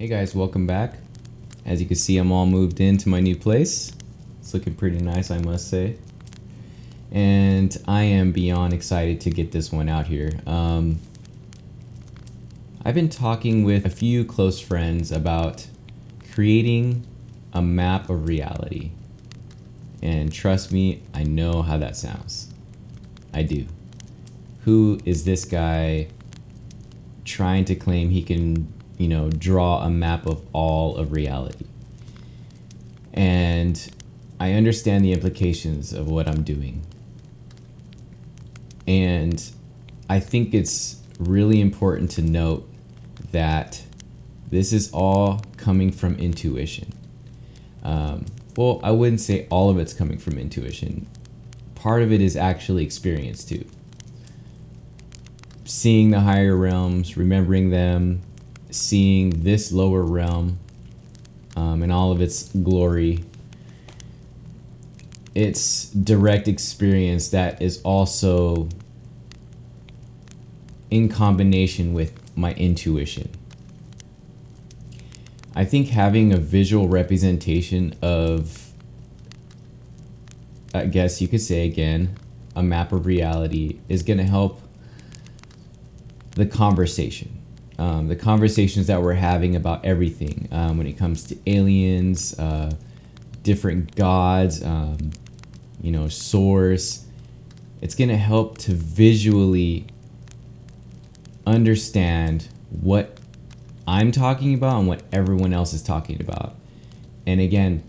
Hey guys, welcome back. As you can see, I'm all moved into my new place. It's looking pretty nice, I must say. And I am beyond excited to get this one out here. I've been talking with a few close friends about creating a map of reality. And trust me, I know how that sounds. I do. Who is this guy trying to claim he can, draw a map of all of reality? And I understand the implications of what I'm doing. And I think it's really important to note that this is all coming from intuition. Well, I wouldn't say all of it's coming from intuition. Part of it is actually experience too. Seeing the higher realms, remembering them, seeing this lower realm in all of its glory. It's direct experience that is also in combination with my intuition. I think having a visual representation of, I guess you could say again, a map of reality is going to help the conversation. The conversations that we're having about everything when it comes to aliens, different gods, source. It's going to help to visually understand what I'm talking about and what everyone else is talking about. And again,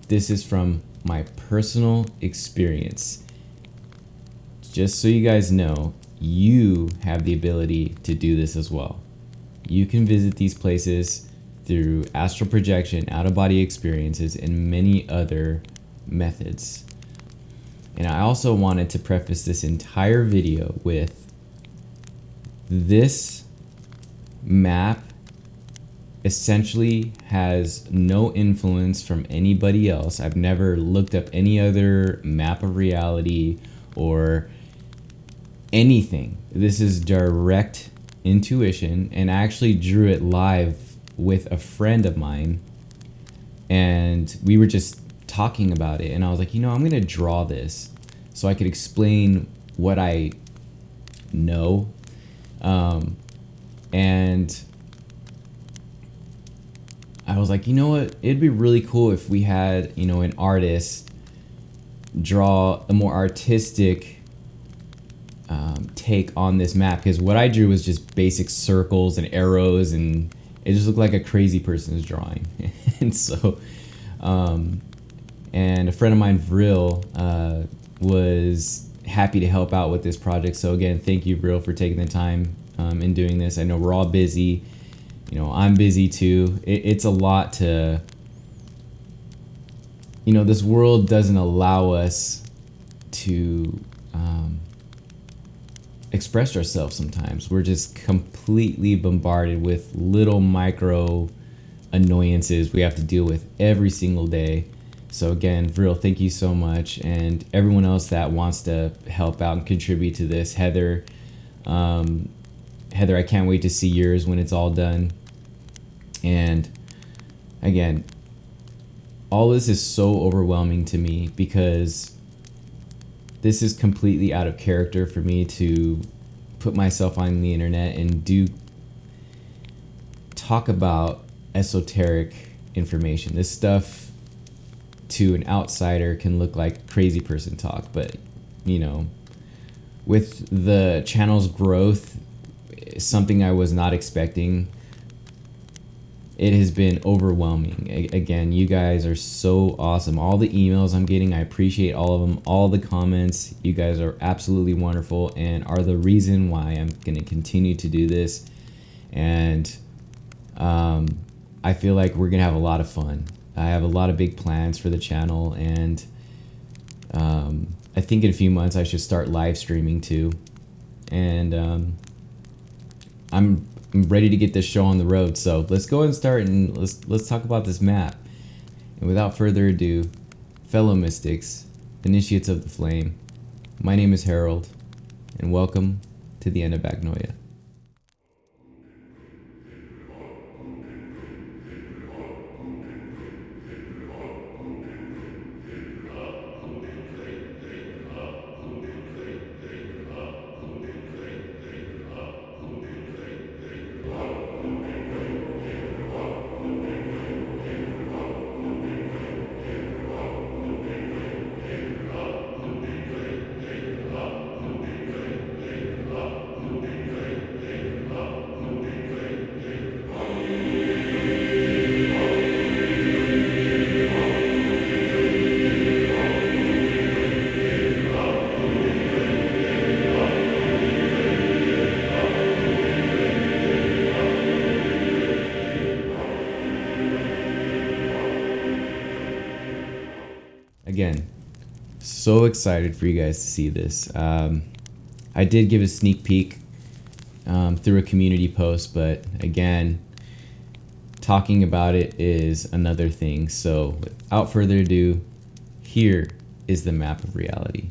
this is from my personal experience. Just so you guys know, you have the ability to do this as well. You can visit these places through astral projection, out-of-body experiences, and many other methods. And I also wanted to preface this entire video with this map essentially has no influence from anybody else. I've never looked up any other map of reality or anything. This is direct intuition, and I actually drew it live with a friend of mine, and we were just talking about it, and I was like, I'm gonna draw this so I could explain what I know. And I was like, it'd be really cool if we had, an artist draw a more artistic take on this map, because what I drew was just basic circles and arrows, and it just looked like a crazy person's drawing. And so, and a friend of mine, Vril, was happy to help out with this project. So again, thank you, Vril, for taking the time in doing this. I know we're all busy. I'm busy too. It's a lot to, this world doesn't allow us to express ourselves sometimes. We're just completely bombarded with little micro annoyances we have to deal with every single day. So again, Vril, thank you so much. And everyone else that wants to help out and contribute to this. Heather, I can't wait to see yours when it's all done. And again, all this is so overwhelming to me because this is completely out of character for me to put myself on the internet and talk about esoteric information. This stuff to an outsider can look like crazy person talk, but with the channel's growth, something I was not expecting, it has been overwhelming. Again, you guys are so awesome. All the emails I'm getting, I appreciate all of them. All the comments, you guys are absolutely wonderful and are the reason why I'm going to continue to do this. And I feel like we're going to have a lot of fun. I have a lot of big plans for the channel, and I think in a few months I should start live streaming too. And I'm ready to get this show on the road. So let's go and start, and let's talk about this map. And without further ado, fellow mystics, initiates of the flame, my name is Harold, and welcome to the end of Agnoia. again, so excited for you guys to see this. I did give a sneak peek through a community post, but again, talking about it is another thing. So without further ado, here is the map of reality.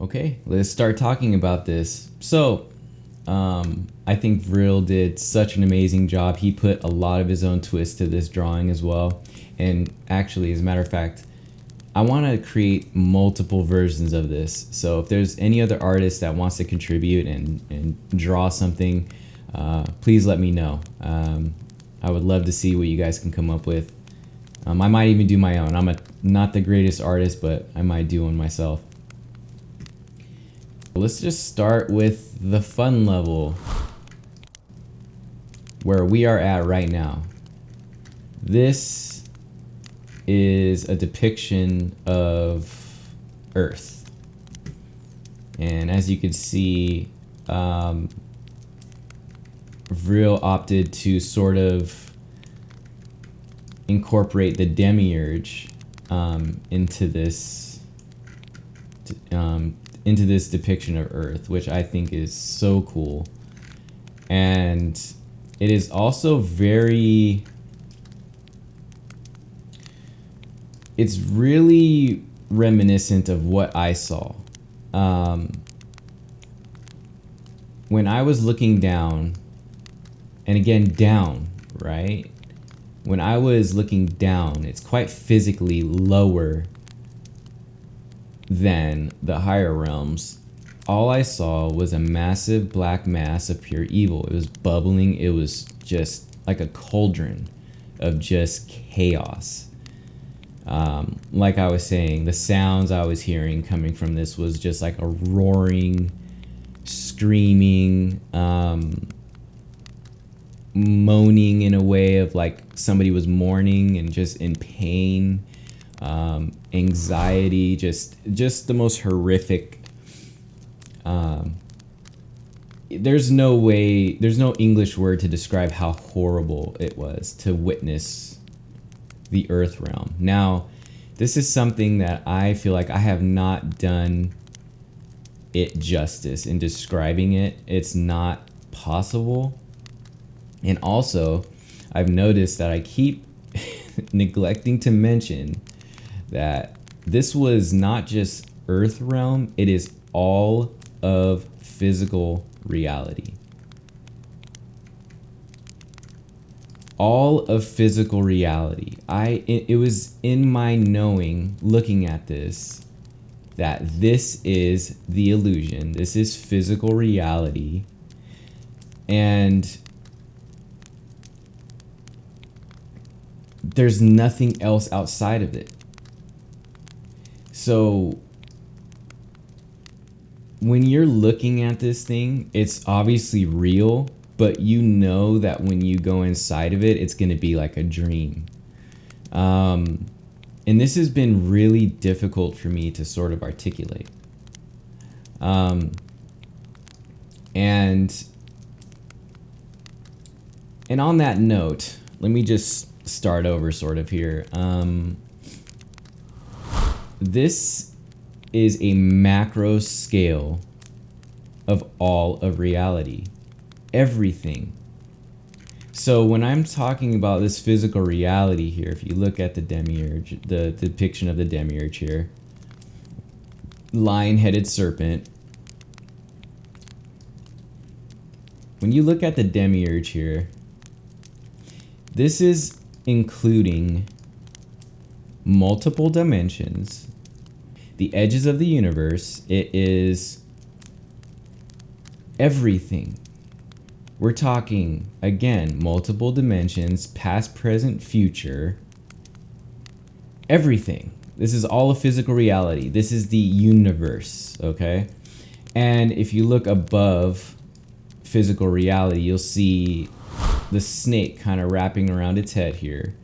Okay, let's start talking about this. So, I think Vril did such an amazing job. He put a lot of his own twist to this drawing as well. And actually, as a matter of fact, I want to create multiple versions of this. So if there's any other artist that wants to contribute and draw something, please let me know. I would love to see what you guys can come up with. I might even do my own. I'm not the greatest artist, but I might do one myself. Let's just start with the fun level where we are at right now. This is a depiction of Earth. And as you can see, Vril opted to sort of incorporate the demiurge into this depiction of Earth, which I think is so cool. And it is also it's really reminiscent of what I saw. When I was looking down, and again, down, right? When I was looking down, it's quite physically lower than the higher realms. All I saw was a massive black mass of pure evil. It was bubbling. It was just like a cauldron of just chaos. Like I was saying, the sounds I was hearing coming from this was just like a roaring, screaming, moaning in a way of like somebody was mourning and just in pain. Anxiety, just the most horrific. There's no English word to describe how horrible it was to witness the Earth realm. Now, This is something that I feel like I have not done it justice in describing it. It's not possible. And also, I've noticed that I keep neglecting to mention that this was not just Earth realm, it is all of physical reality. All of physical reality. It was in my knowing, looking at this, that this is the illusion. This is physical reality. And there's nothing else outside of it. So when you're looking at this thing, it's obviously real, but you know that when you go inside of it, it's going to be like a dream. And this has been really difficult for me to sort of articulate. And on that note, let me just start over sort of here. This is a macro scale of all of reality. Everything. So when I'm talking about this physical reality here, if you look at the demiurge, the depiction of the demiurge here, lion-headed serpent. When you look at the demiurge here, this is including multiple dimensions, the edges of the universe. It is everything. We're talking, again, multiple dimensions, past, present, future, everything. This is all of physical reality. This is the universe, okay? And if you look above physical reality, you'll see the snake kind of wrapping around its head here.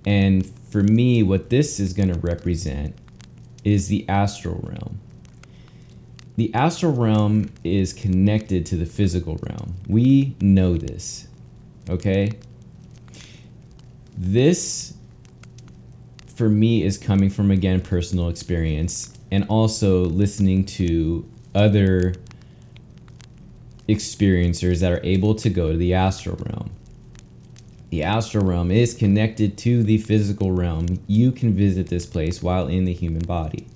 And for me, what this is going to represent is the astral realm. The astral realm is connected to the physical realm. We know this, okay? This, for me, is coming from, again, personal experience and also listening to other experiencers that are able to go to the astral realm. The astral realm is connected to the physical realm. You can visit this place while in the human body.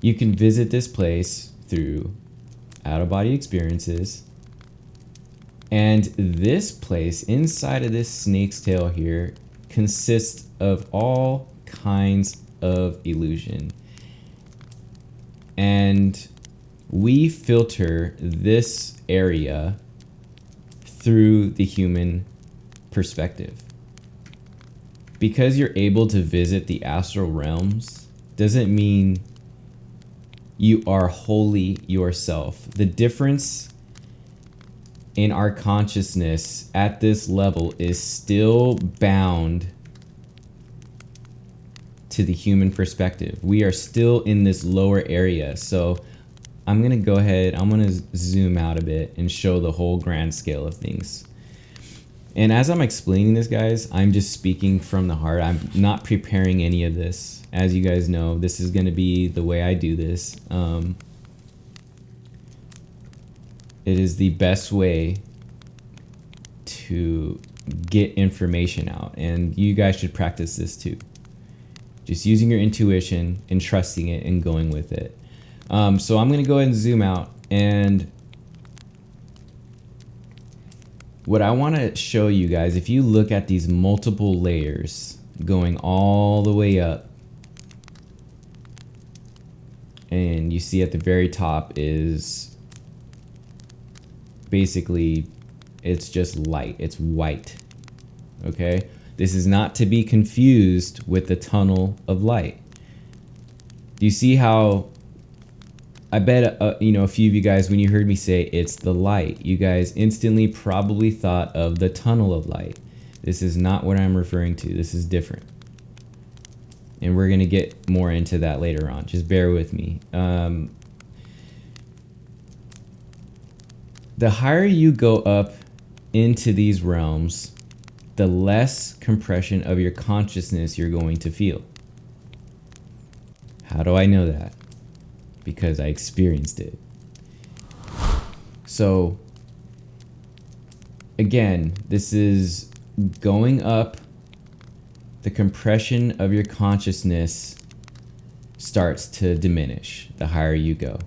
You can visit this place through out-of-body experiences. And this place, inside of this snake's tail here, consists of all kinds of illusion. And we filter this area through the human perspective. Because you're able to visit the astral realms doesn't mean you are wholly yourself. The difference in our consciousness at this level is still bound to the human perspective. We are still in this lower area. So I'm going to go ahead, I'm going to zoom out a bit and show the whole grand scale of things. And as I'm explaining this, guys, I'm just speaking from the heart. I'm not preparing any of this. As you guys know, this is going to be the way I do this. It is the best way to get information out. And you guys should practice this too. Just using your intuition and trusting it and going with it. So I'm going to go ahead and zoom out. And what I want to show you guys, if you look at these multiple layers going all the way up, and you see at the very top is basically, it's just light. It's white. Okay? This is not to be confused with the tunnel of light. Do you see how, I bet, a few of you guys, when you heard me say it's the light, you guys instantly probably thought of the tunnel of light. This is not what I'm referring to. This is different. And we're going to get more into that later on. Just bear with me. The higher you go up into these realms, the less compression of your consciousness you're going to feel. How do I know that? Because I experienced it. So, again, this is going up. The compression of your consciousness starts to diminish the higher you go.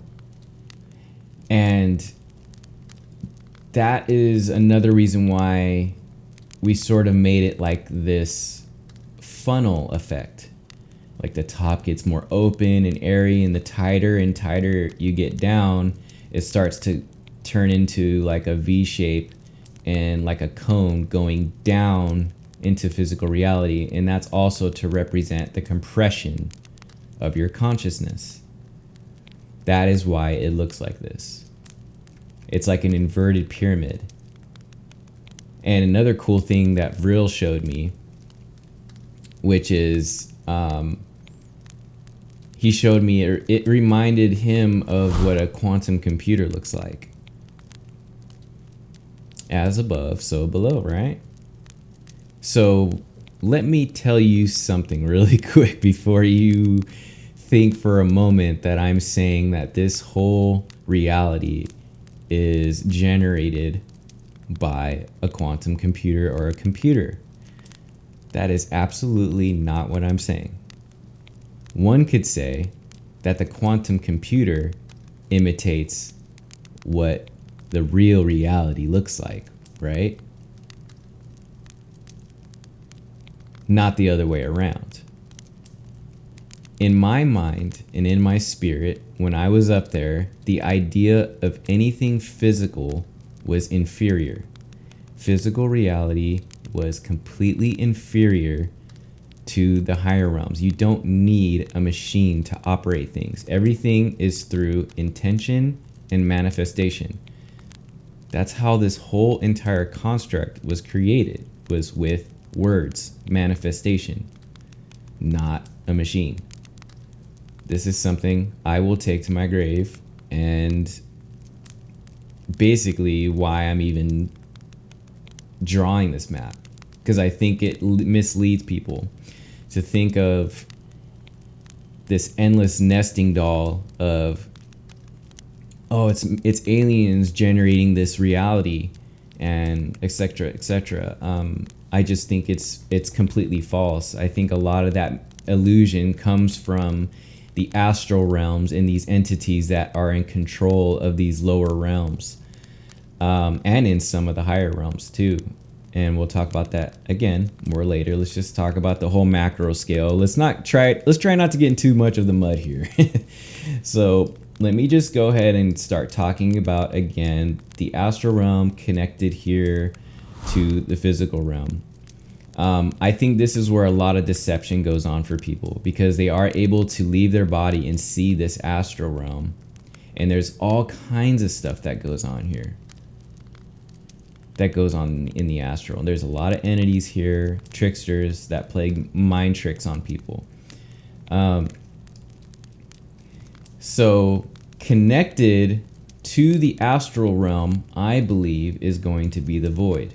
And that is another reason why we sort of made it like this funnel effect. Like the top gets more open and airy, and the tighter and tighter you get down, it starts to turn into like a V shape and like a cone going down into physical reality. And that's also to represent the compression of your consciousness. That is why it looks like this. It's like an inverted pyramid. And another cool thing that Vril showed me, which is he showed me, it reminded him of what a quantum computer looks like. As above, so below, right? So let me tell you something really quick before you think for a moment that I'm saying that this whole reality is generated by a quantum computer or a computer. That is absolutely not what I'm saying. One could say that the quantum computer imitates what the real reality looks like, right? Not the other way around. In my mind and in my spirit, when I was up there, the idea of anything physical was inferior. Physical reality was completely inferior to the higher realms. You don't need a machine to operate things. Everything is through intention and manifestation. That's how this whole entire construct was created, was with words, manifestation, not a machine. This is something I will take to my grave, and basically why I'm even drawing this map, because I think it misleads people to think of this endless nesting doll of, oh, it's aliens generating this reality, and etc. etc. I just think it's completely false. I think a lot of that illusion comes from the astral realms and these entities that are in control of these lower realms, and in some of the higher realms too. And we'll talk about that again more later. Let's just talk about the whole macro scale. Let's try not to get in too much of the mud here. So let me just go ahead and start talking about, again, the astral realm connected here to the physical realm. I think this is where a lot of deception goes on for people, because they are able to leave their body and see this astral realm. And there's all kinds of stuff that goes on here. That goes on in the astral. There's a lot of entities here, tricksters that play mind tricks on people. So connected to the astral realm, I believe, is going to be the void.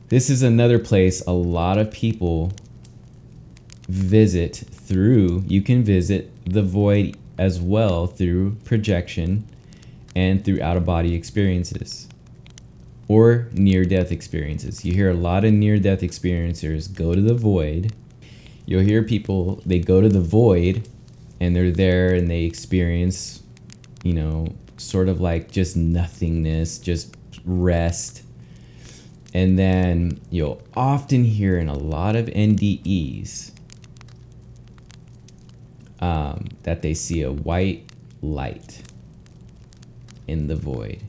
This is another place a lot of people visit through. You can visit the void as well through projection and through out-of-body experiences or near-death experiences. You hear a lot of near-death experiencers go to the void. You'll hear people, they go to the void and they're there and they experience, sort of like just nothingness, just rest. And then you'll often hear in a lot of NDEs that they see a white light in the void.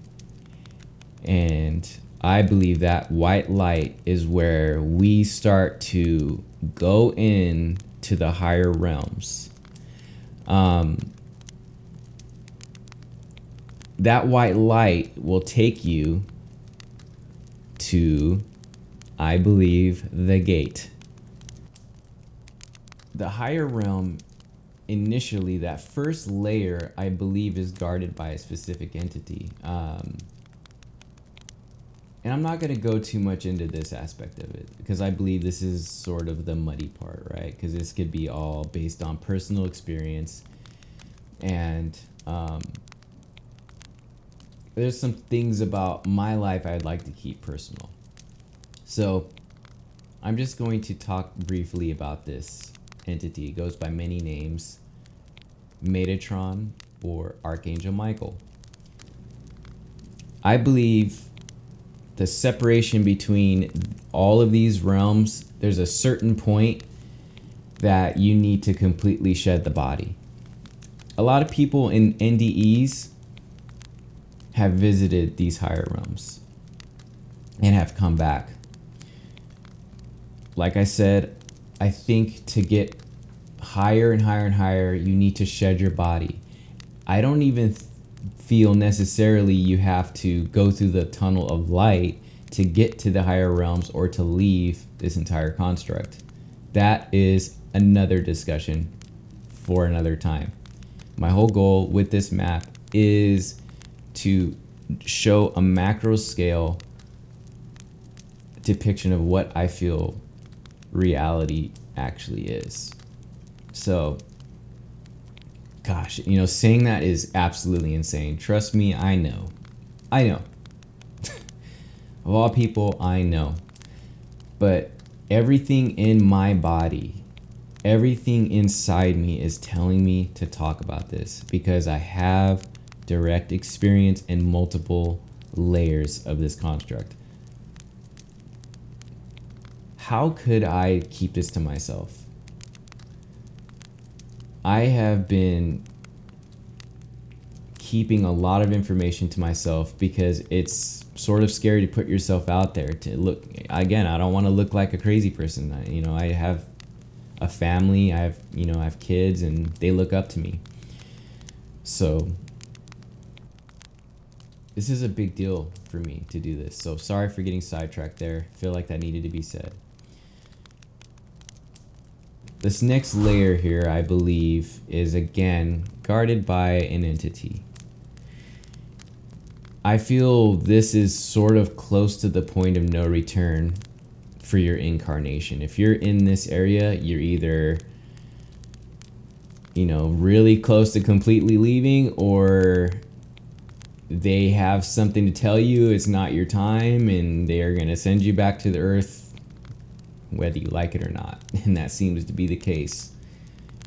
And I believe that white light is where we start to go in to the higher realms. That white light will take you to, I believe, the gate. The higher realm, initially, that first layer, I believe, is guarded by a specific entity. And I'm not going to go too much into this aspect of it because I believe this is sort of the muddy part, right? Because this could be all based on personal experience. And there's some things about my life I'd like to keep personal. So I'm just going to talk briefly about this entity. It goes by many names: Metatron or Archangel Michael. I believe the separation between all of these realms, there's a certain point that you need to completely shed the body. A lot of people in NDEs have visited these higher realms and have come back. Like I said, I think to get higher and higher and higher, you need to shed your body. I don't even feel necessarily you have to go through the tunnel of light to get to the higher realms or to leave this entire construct. That is another discussion for another time. My whole goal with this map is to show a macro scale depiction of what I feel reality actually is. So, gosh, saying that is absolutely insane. Trust me, I know. Of all people, I know. But everything in my body, everything inside me is telling me to talk about this because I have direct experience in multiple layers of this construct. How could I keep this to myself? I have been keeping a lot of information to myself because it's sort of scary to put yourself out there to look. Again, I don't want to look like a crazy person. I have a family, I have kids, and they look up to me. So this is a big deal for me to do this. So sorry for getting sidetracked there. I feel like that needed to be said. This next layer here, I believe, is again guarded by an entity. I feel this is sort of close to the point of no return for your incarnation. If you're in this area, you're either, really close to completely leaving, or they have something to tell you it's not your time and they are going to send you back to the earth whether you like it or not. And that seems to be the case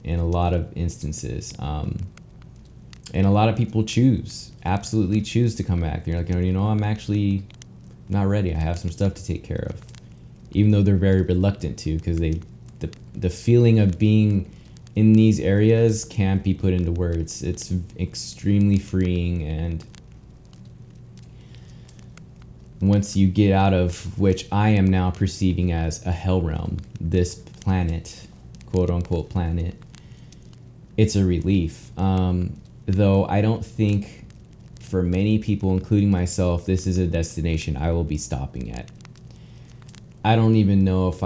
in a lot of instances. And a lot of people absolutely choose to come back. They're like, I'm actually not ready. I have some stuff to take care of. Even though they're very reluctant to, because the feeling of being in these areas can't be put into words. It's extremely freeing, and once you get out of which I am now perceiving as a hell realm, this planet, quote unquote planet, it's a relief. Though I don't think for many people, including myself, this is a destination I will be stopping at. I don't even know if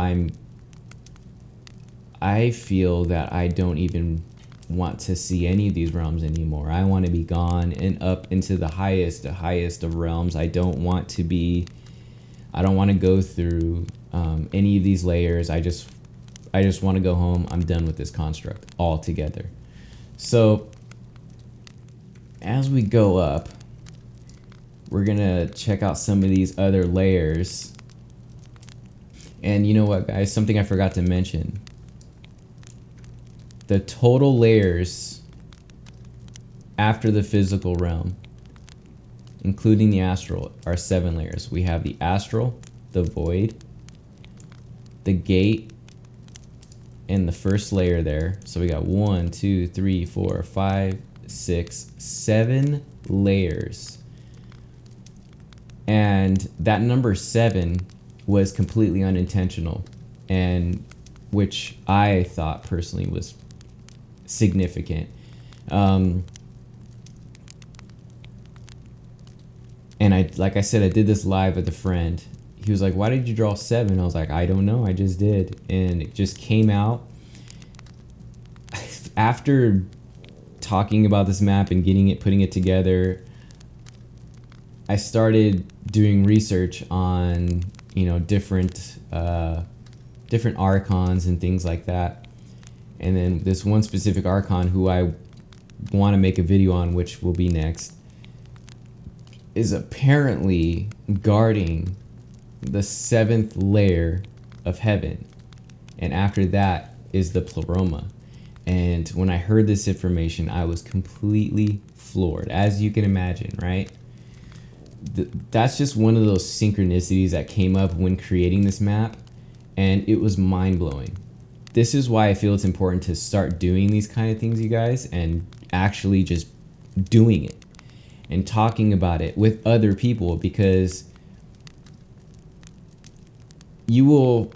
I feel that I don't even want to see any of these realms anymore. I want to be gone and up into the highest of realms. I don't want to go through any of these layers. I just want to go home. I'm done with this construct altogether. So as we go up, we're gonna check out some of these other layers. And you know what, guys, something I forgot to mention. The total layers after the physical realm, including the astral, are 7 layers. We have the astral, the void, the gate, and the first layer there. So we got 1, 2, 3, 4, 5, 6, 7 layers. And that number 7 was completely unintentional, and which I thought personally was significant. And like I said, I did this live with a friend. He was like, "Why did you draw 7?" I was like, "I don't know, I just did." And it just came out. After talking about this map and putting it together, I started doing research on, different archons and things like that. And then this one specific archon who I want to make a video on, which will be next, is apparently guarding the 7th layer of heaven. And after that is the pleroma. And when I heard this information, I was completely floored, as you can imagine, right? That's just one of those synchronicities that came up when creating this map, and it was mind-blowing. This is why I feel it's important to start doing these kind of things, you guys, and actually just doing it and talking about it with other people, because you will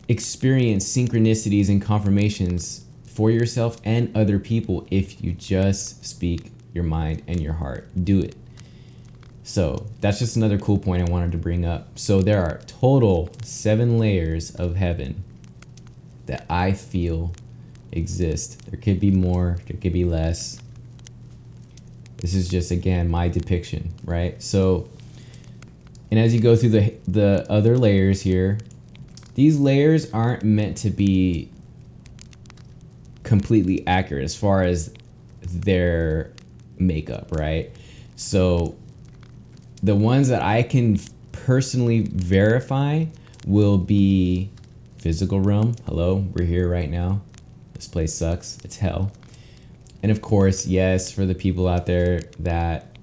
experience synchronicities and confirmations for yourself and other people if you just speak your mind and your heart. Do it. So that's just another cool point I wanted to bring up. So there are total 7 layers of heaven that I feel exist. There could be more, there could be less. This is just, again, my depiction, right? So, and as you go through the other layers here, these layers aren't meant to be completely accurate as far as their makeup, right? So the ones that I can personally verify will be physical realm. Hello, we're here right now. This place sucks. It's hell. And of course, yes, for the people out there that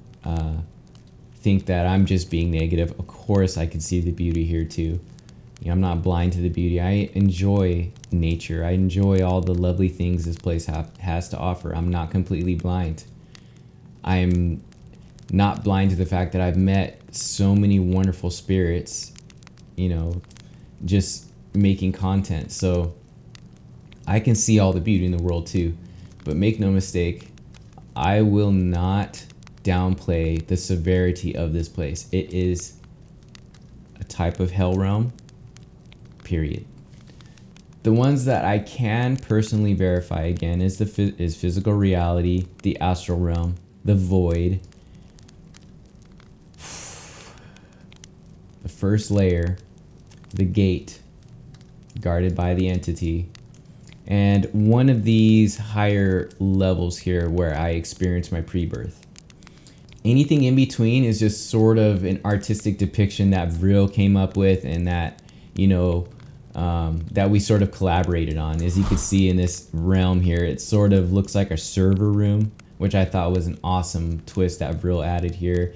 think that I'm just being negative, of course I can see the beauty here too. I'm not blind to the beauty. I enjoy nature. I enjoy all the lovely things this place has to offer. I'm not completely blind. I'm not blind to the fact that I've met so many wonderful spirits, just making content. So I can see all the beauty in the world too. But make no mistake, I will not downplay the severity of this place. It is a type of hell realm, period. The ones that I can personally verify, again, is physical reality, the astral realm, the void, the first layer, the gate, guarded by the entity, and one of these higher levels here where I experience my pre-birth. Anything in between is just sort of an artistic depiction that Vril came up with, and that, that we sort of collaborated on. As you can see in this realm here, it sort of looks like a server room, which I thought was an awesome twist that Vril added here.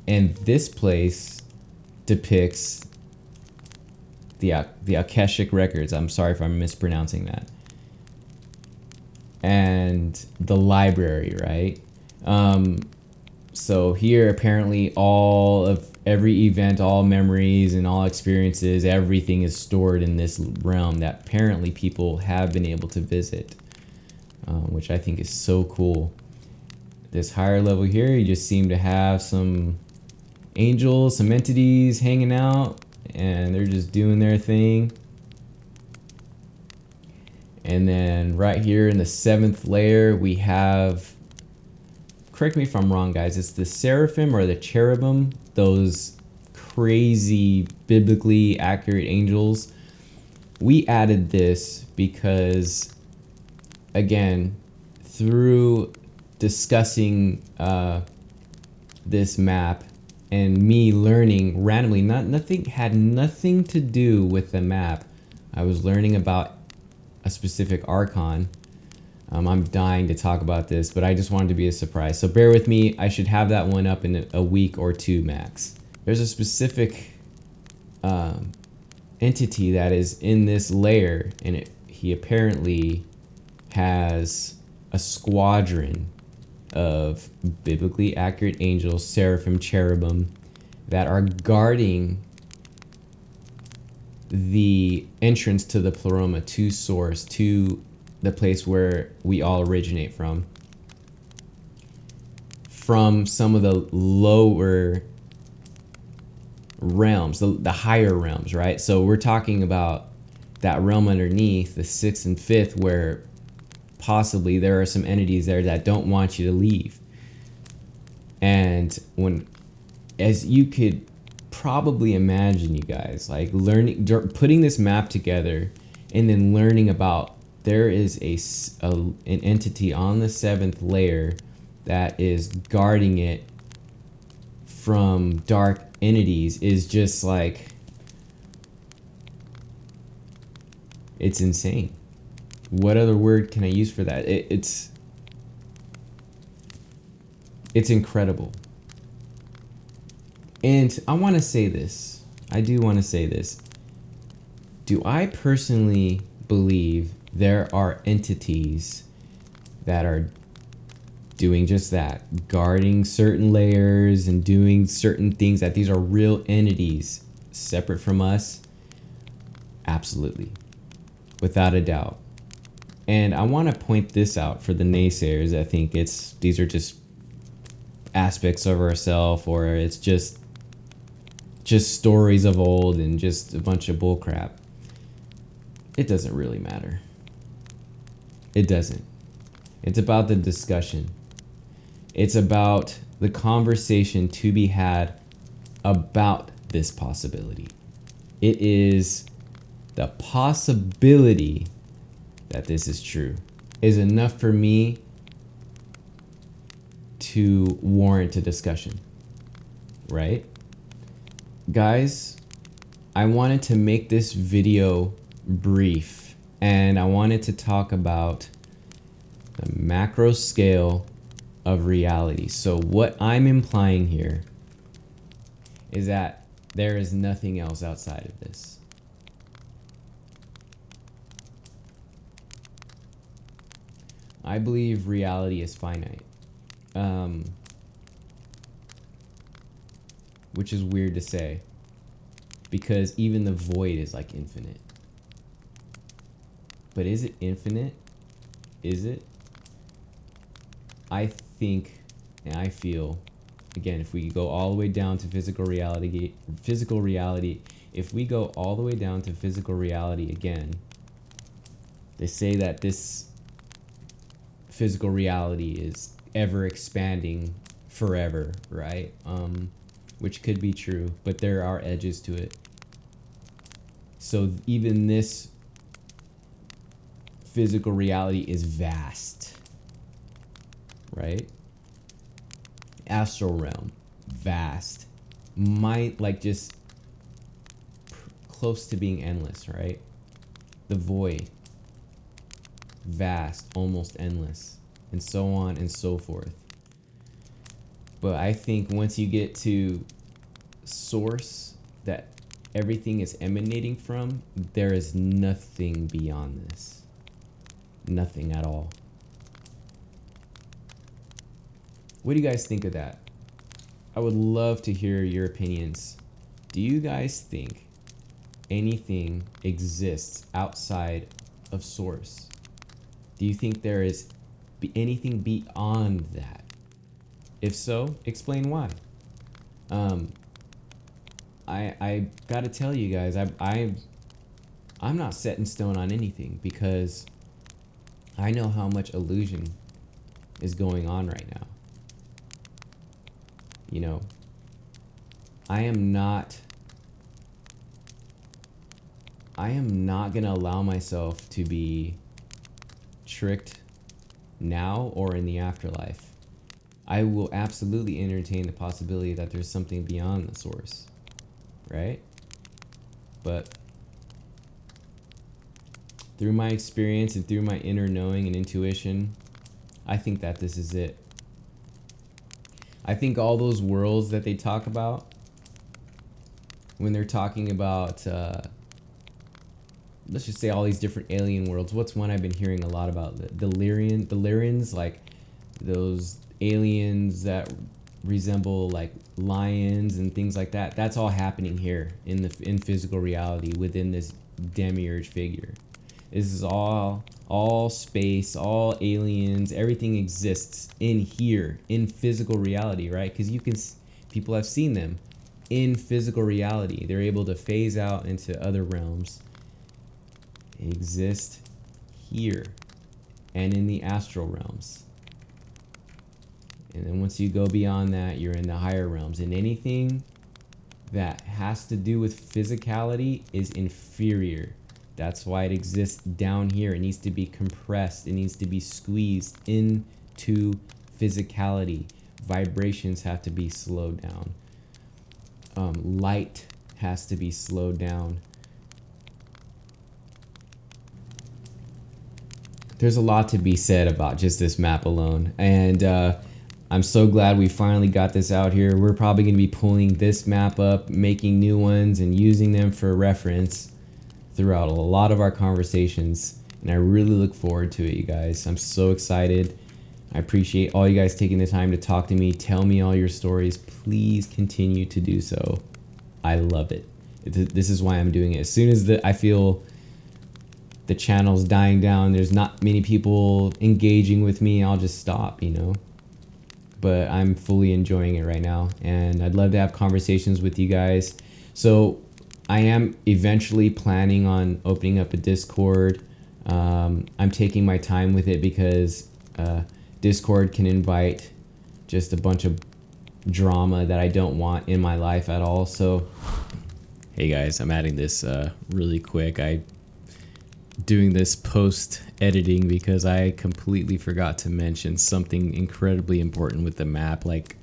And this place depicts the Akashic records. I'm sorry if I'm mispronouncing that. And the library, right? So here, apparently, all of every event, all memories, and all experiences, everything is stored in this realm that apparently people have been able to visit, which I think is so cool. This higher level here, you just seem to have some angels, some entities hanging out, and they're just doing their thing. And then right here in the 7th layer, we have, correct me if I'm wrong, guys, it's the seraphim or the cherubim, those crazy biblically accurate angels. We added this because, again, through discussing this map and me learning randomly, had nothing to do with the map. I was learning about a specific archon. I'm dying to talk about this, but I just wanted to be a surprise. So bear with me. I should have that one up in a week or 2 max. There's a specific entity that is in this layer, and he apparently has a squadron of biblically accurate angels, seraphim, cherubim, that are guarding the entrance to the pleroma, to source, to the place where we all originate from some of the lower realms, the higher realms, right? So we're talking about that realm underneath, the 6th and 5th, where possibly there are some entities there that don't want you to leave. And when as you could probably imagine, you guys, like putting this map together and then learning about there is an entity on the 7th layer that is guarding it from dark entities is just like, it's insane. What other word can I use for that? It's incredible. And I want to say this. I do want to say this. Do I personally believe there are entities that are doing just that, guarding certain layers and doing certain things, that these are real entities separate from us? Absolutely. Without a doubt. And I want to point this out for the naysayers. I think these are just aspects of ourselves, or it's just stories of old and just a bunch of bullcrap. It doesn't really matter. It doesn't. It's about the discussion. It's about the conversation to be had about this possibility. It is the possibility that this is true is enough for me to warrant a discussion, right? Guys, I wanted to make this video brief, and I wanted to talk about the macro scale of reality. So what I'm implying here is that there is nothing else outside of this. I believe reality is finite, which is weird to say, because even the void is like infinite. But is it infinite? Is it? I think and I feel, again, if we go all the way down to physical reality, if we go all the way down to physical reality again, they say that this physical reality is ever expanding forever, right? Which could be true, but there are edges to it. So even this physical reality is vast, right? Astral realm, vast, might like just close to being endless, right? The void, vast, almost endless, and so on and so forth. But I think once you get to source that everything is emanating from, there is nothing beyond this. Nothing at all. What do you guys think of that? I would love to hear your opinions. Do you guys think anything exists outside of source? Do you think there is anything beyond that? If so, explain why. I gotta tell you guys, I'm not set in stone on anything, because I know how much illusion is going on right now. You know, I am not gonna allow myself to be tricked now or in the afterlife. I will absolutely entertain the possibility that there's something beyond the source, right? But through my experience and through my inner knowing and intuition, I think that this is it. I think all those worlds that they talk about, when they're talking about, let's just say all these different alien worlds. What's one I've been hearing a lot about? The Delirians, like those aliens that resemble like lions and things like that. That's all happening here in physical reality within this demiurge figure. This is all space, all aliens, everything exists in here, in physical reality, right? Because people have seen them in physical reality. They're able to phase out into other realms. They exist here and in the astral realms. And then once you go beyond that, you're in the higher realms. And anything that has to do with physicality is inferior. That's why it exists down here. It needs to be compressed. It needs to be squeezed into physicality. Vibrations have to be slowed down. Light has to be slowed down. There's a lot to be said about just this map alone. And I'm so glad we finally got this out here. We're probably going to be pulling this map up, making new ones, and using them for reference throughout a lot of our conversations. And I really look forward to it, you guys. I'm so excited. I appreciate all you guys taking the time to talk to me, tell me all your stories. Please continue to do so. I love it. This is why I'm doing it. As soon as I feel the channel's dying down, there's not many people engaging with me, I'll just stop, you know. But I'm fully enjoying it right now, and I'd love to have conversations with you guys. So I am eventually planning on opening up a Discord. I'm taking my time with it because Discord can invite just a bunch of drama that I don't want in my life at all. So hey guys, I'm adding this really quick. I'm doing this post editing because I completely forgot to mention something incredibly important with the map. Like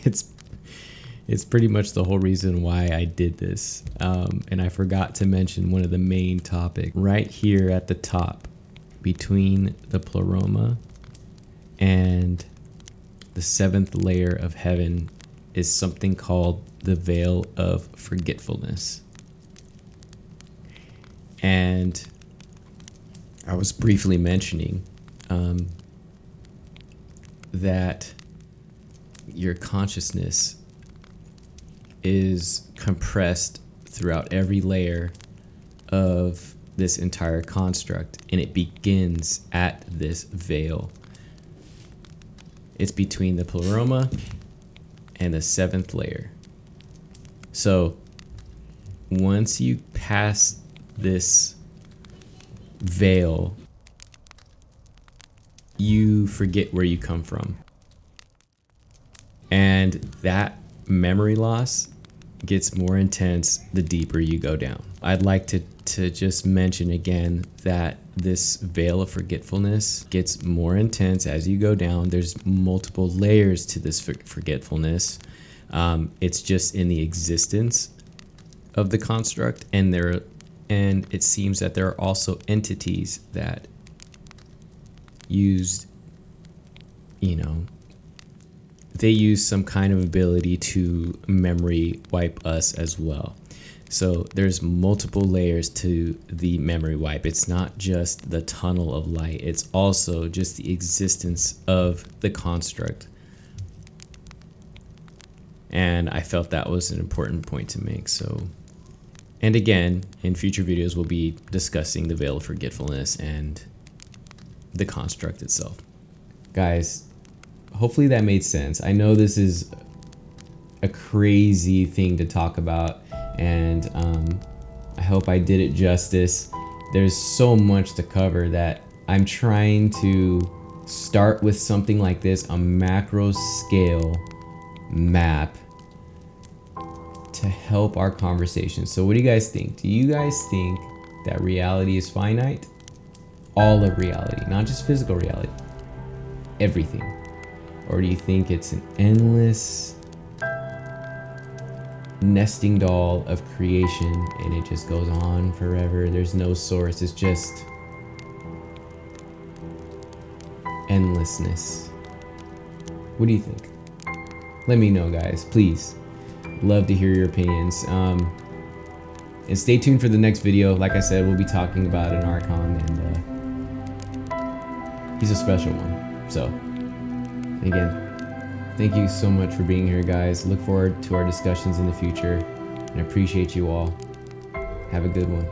it's pretty much the whole reason why I did this. And I forgot to mention one of the main topics right here at the top between the pleroma and the seventh layer of heaven is something called the veil of forgetfulness. And I was briefly mentioning that your consciousness is compressed throughout every layer of this entire construct, and it begins at this veil. It's between the pleroma and the seventh layer. So once you pass this veil, you forget where you come from. And that memory loss gets more intense the deeper you go down. I'd like to just mention again that this veil of forgetfulness gets more intense as you go down. There's multiple layers to this forgetfulness. It's just in the existence of the construct, and it seems that there are also entities that use, they use some kind of ability to memory wipe us as well. So there's multiple layers to the memory wipe. It's not just the tunnel of light. It's also just the existence of the construct. And I felt that was an important point to make. So, and again, in future videos, we'll be discussing the veil of forgetfulness and the construct itself. Guys, hopefully that made sense. I know this is a crazy thing to talk about, and I hope I did it justice. There's so much to cover that I'm trying to start with something like this, a macro scale map, to help our conversation. So what do you guys think? Do you guys think that reality is finite? All of reality, not just physical reality, everything? Or do you think it's an endless nesting doll of creation and it just goes on forever? There's no source. It's just endlessness. What do you think? Let me know, guys, please. Love to hear your opinions. And stay tuned for the next video. Like I said, we'll be talking about an Archon, and he's a special one. So again, thank you so much for being here, guys. Look forward to our discussions in the future, and I appreciate you all. Have a good one.